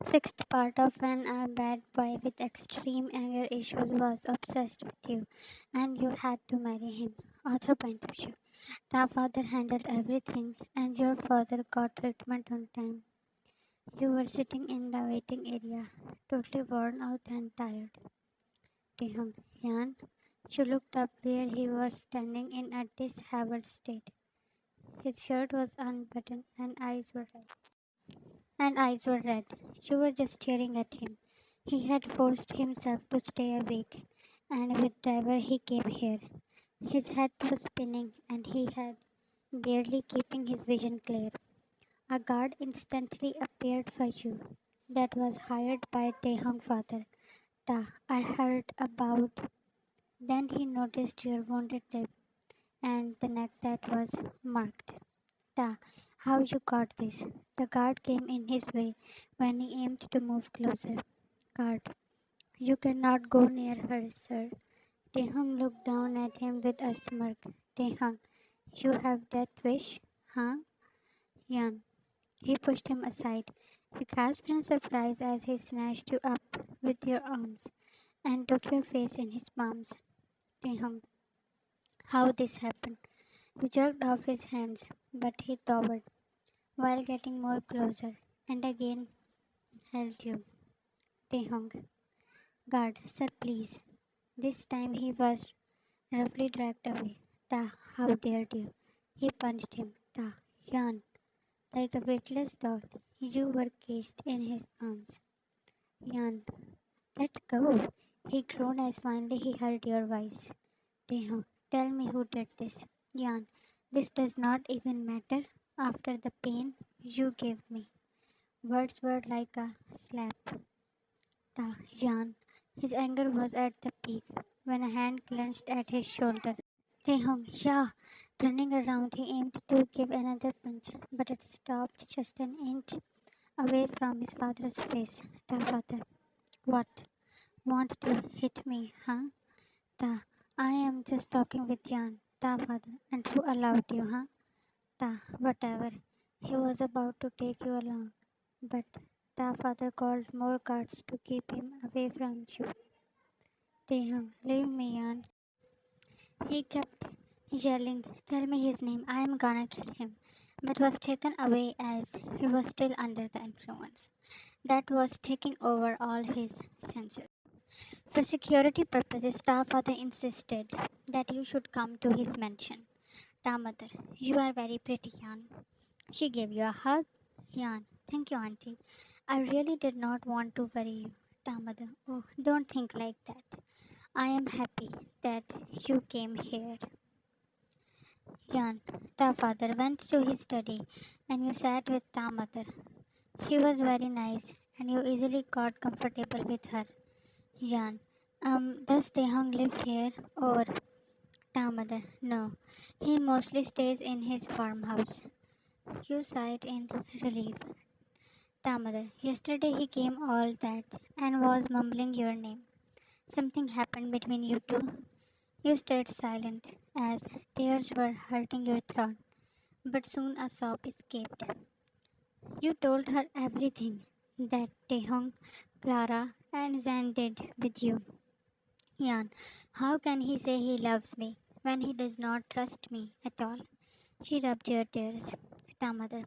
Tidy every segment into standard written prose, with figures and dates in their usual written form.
Sixth part of when a bad boy with extreme anger issues was obsessed with you and you had to marry him. Author point of view. Our father handled everything and your father got treatment on time. You were sitting in the waiting area, totally worn out and tired. Taehyung, Yan. She looked up where he was standing in a disheveled state. His shirt was unbuttoned and eyes were red. You were just staring at him. He had forced himself to stay awake, and with driver he came here. His head was spinning, and he had barely keeping his vision clear. A guard instantly appeared for you. That was hired by Taehyung father. Ta, I heard about. Then he noticed your wounded lip and the neck that was marked. Ta, how you got this? The guard came in his way when he aimed to move closer. Guard, you cannot go near her, sir. Taehyung looked down at him with a smirk. Taehyung, you have death wish? Huh? Yan. He pushed him aside. You gasped in surprise as he snatched you up with your arms and took your face in his palms. Taehyung, how this happened? You jerked off his hands, but he towered while getting more closer and again held you. Taehyung, guard, sir, please. This time he was roughly dragged away. Ta, how dared you? He punched him. Ta, Yan, like a witless dog, you were caged in his arms. Yan, let go. He groaned as finally he heard your voice. Taehyung, tell me who did this. Yan, this does not even matter after the pain you gave me. Words were like a slap. Ta, Yan, his anger was at the peak when a hand clenched at his shoulder. Taehyung, yeah. Turning around, he aimed to give another punch, but it stopped just an inch away from his father's face. Ta, father, what? Want to hit me, huh? Ta, I am just talking with Jan. Ta, father, and who allowed you, huh? Ta, whatever. He was about to take you along, but Ta, father called more guards to keep him away from you. Taehyung, leave me, Jan. He kept yelling, tell me his name, I am gonna kill him, but was taken away as he was still under the influence. That was taking over all his senses. For security purposes, Ta father insisted that you should come to his mansion. Ta mother, you are very pretty, Yan. She gave you a hug. Yan, thank you, auntie. I really did not want to worry you. Ta mother, oh, don't think like that. I am happy that you came here. Yan, Ta father went to his study and you sat with Ta mother. She was very nice and you easily got comfortable with her. Yan, does Taehyung live here or Ta mother? No, he mostly stays in his farmhouse. You sighed in relief. Ta mother, yesterday he came all that and was mumbling your name. Something happened between you two. You stayed silent as tears were hurting your throat, but soon a sob escaped. You told her everything that Taehyung, Clara, and Zan did with you. Yan, how can he say he loves me when he does not trust me at all? She rubbed your tears. Ta mother,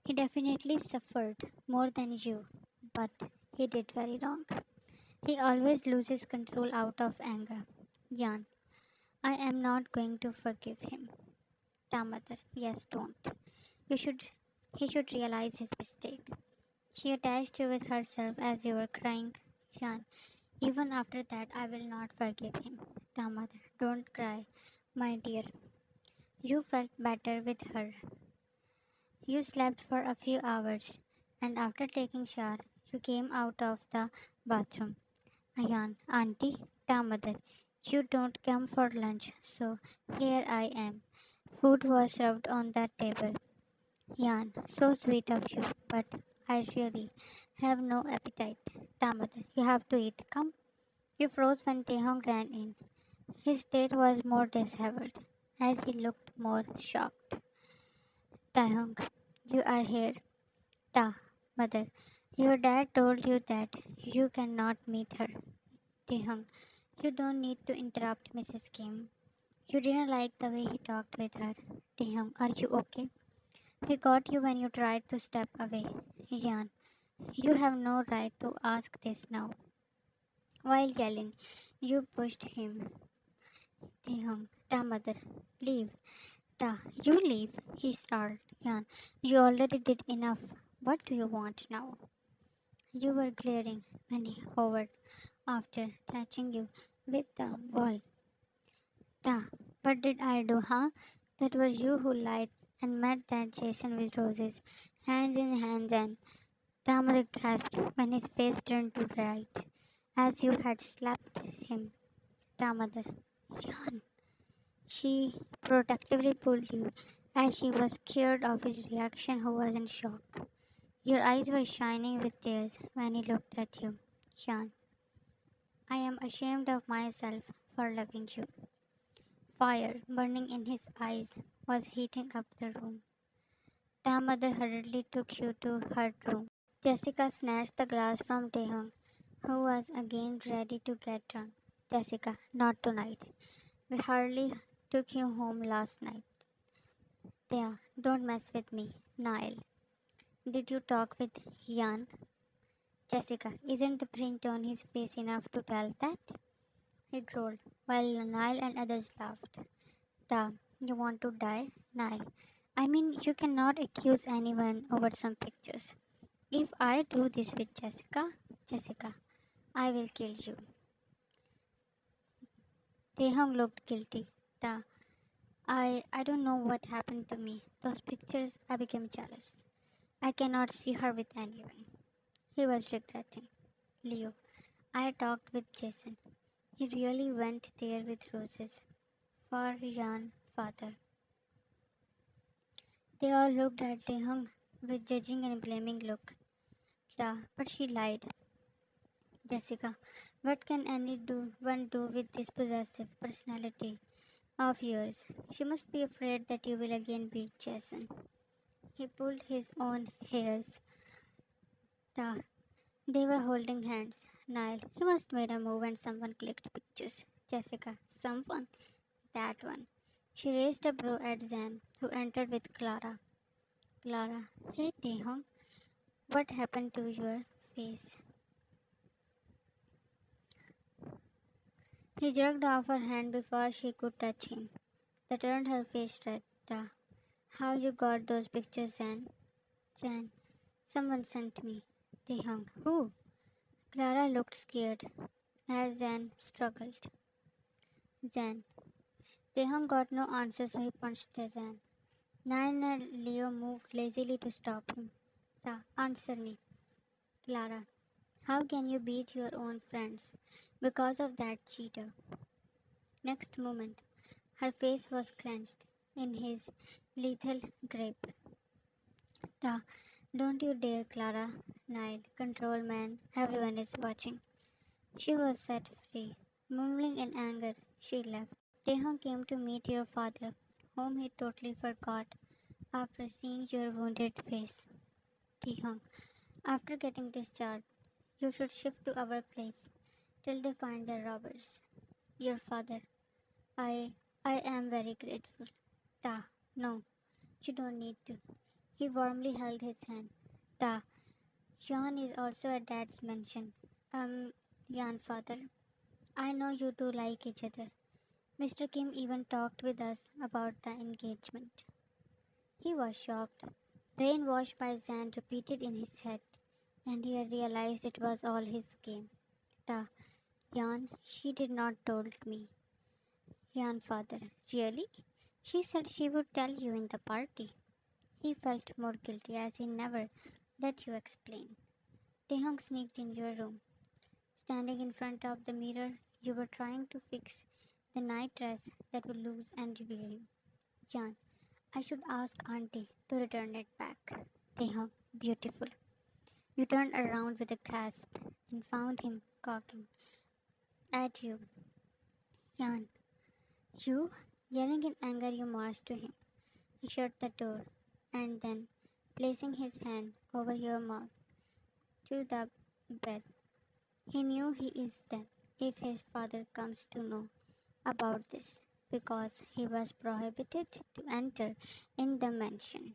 he definitely suffered more than you, but he did very wrong. He always loses control out of anger. Yan, I am not going to forgive him. Ta mother, yes, don't. You should he should realize his mistake. She attached you with herself as you were crying. Yan, even after that I will not forgive him. Ta mother, don't cry, my dear. You felt better with her. You slept for a few hours, and after taking shower, you came out of the bathroom. Ayan, auntie, ta mother, you don't come for lunch, so here I am. Food was served on that table. Yan, so sweet of you, but I really have no appetite. Ta mother, you have to eat. Come. You froze when Taehyung ran in. His state was more disheveled, as he looked more shocked. Taehyung, you are here. Ta, mother, Your dad told you that you cannot meet her, Taehyung. You don't need to interrupt Mrs. Kim. You didn't like the way he talked with her. Taehyung, are you okay? He got you when you tried to step away. Jan, you have no right to ask this now. While yelling, you pushed him. Taehyung, Ta mother, leave. Ta, you leave. He snarled. Jan, you already did enough. What do you want now? You were glaring when he hovered after touching you with the wall. Ta, what did I do, huh? That was you who lied and met that Jason with roses, hands in hands, and Tamara gasped when his face turned to right, as you had slapped him. Tamara, Jan. She protectively pulled you, as she was scared of his reaction, who was in shock. Your eyes were shining with tears when he looked at you. Jan, I am ashamed of myself for loving you. Fire burning in his eyes was heating up the room. Mother hurriedly took you to her room. Jessica snatched the glass from Taehyung, who was again ready to get drunk. Jessica, not tonight. We hardly took you home last night. Thea, don't mess with me. Niall, did you talk with Jan? Jessica, isn't the print on his face enough to tell that? He growled, while Niall and others laughed. Ta, you want to die? Niall, I mean, you cannot accuse anyone over some pictures. If I do this with Jessica, I will kill you. Taehyung looked guilty. Ta, I don't know what happened to me. Those pictures, I became jealous. I cannot see her with anyone. He was regretting. Leo, I talked with Jason. He really went there with roses for Yanfather. They all looked at Taehyung with judging and blaming look. Ta, but she lied. Jessica, what can one do with this possessive personality of yours? She must be afraid that you will again beat Jason. He pulled his own hairs. Ta, they were holding hands. Niall, he must made a move and someone clicked pictures. Jessica, someone? That one. She raised a brow at Zan, who entered with Clara. Clara, hey Taehyung, what happened to your face? He jerked off her hand before she could touch him. That turned her face red. How you got those pictures, Zan? Zan, someone sent me. Taehyung, who? Clara looked scared as Zan struggled. Zan. Taehyung got no answer, so he punched Zan. Nine and Leo moved lazily to stop him. Answer me. Clara, how can you beat your own friends because of that cheater? Next moment, her face was clenched in his lethal grip. Ta, don't you dare, Clara. Niall, control man, everyone is watching. She was set free. Mumbling in anger, she left. Taehyung came to meet your father, whom he totally forgot after seeing your wounded face. Taehyung, after getting discharged, you should shift to our place till they find the robbers. Your father. I I am very grateful. Ta, no, you don't need to. He warmly held his hand. Ta, John is also at Dad's mansion. Yanfather. I know you two like each other. Mr. Kim even talked with us about the engagement. He was shocked. Brainwashed by Zan repeated in his head, and he had realized it was all his game. Ta, Jan, she did not told me. Yanfather, really? She said she would tell you in the party. He felt more guilty as he never let you explain. Taehyung sneaked in your room. Standing in front of the mirror, you were trying to fix the night dress that would lose and reveal you. Jan, I should ask Auntie to return it back. Taehyung, beautiful. You turned around with a gasp and found him cocking at you. Jan, you? Yelling in anger, you marched to him. He shut the door and then, placing his hand over your mouth, to the bread. He knew he is dead if his father comes to know about this, because he was prohibited to enter in the mansion.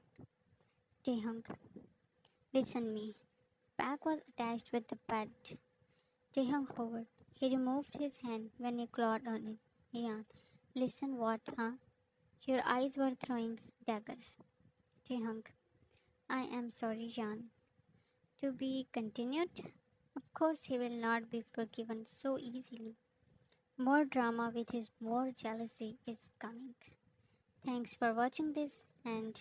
Taehyung, listen me. Bag was attached with the bed. Taehyung hovered. He removed his hand when he clawed on it. Yan, listen what, huh? Your eyes were throwing daggers. Taehyung, I am sorry, Jan. To be continued? Of course, he will not be forgiven so easily. More drama with his more jealousy is coming. Thanks for watching this and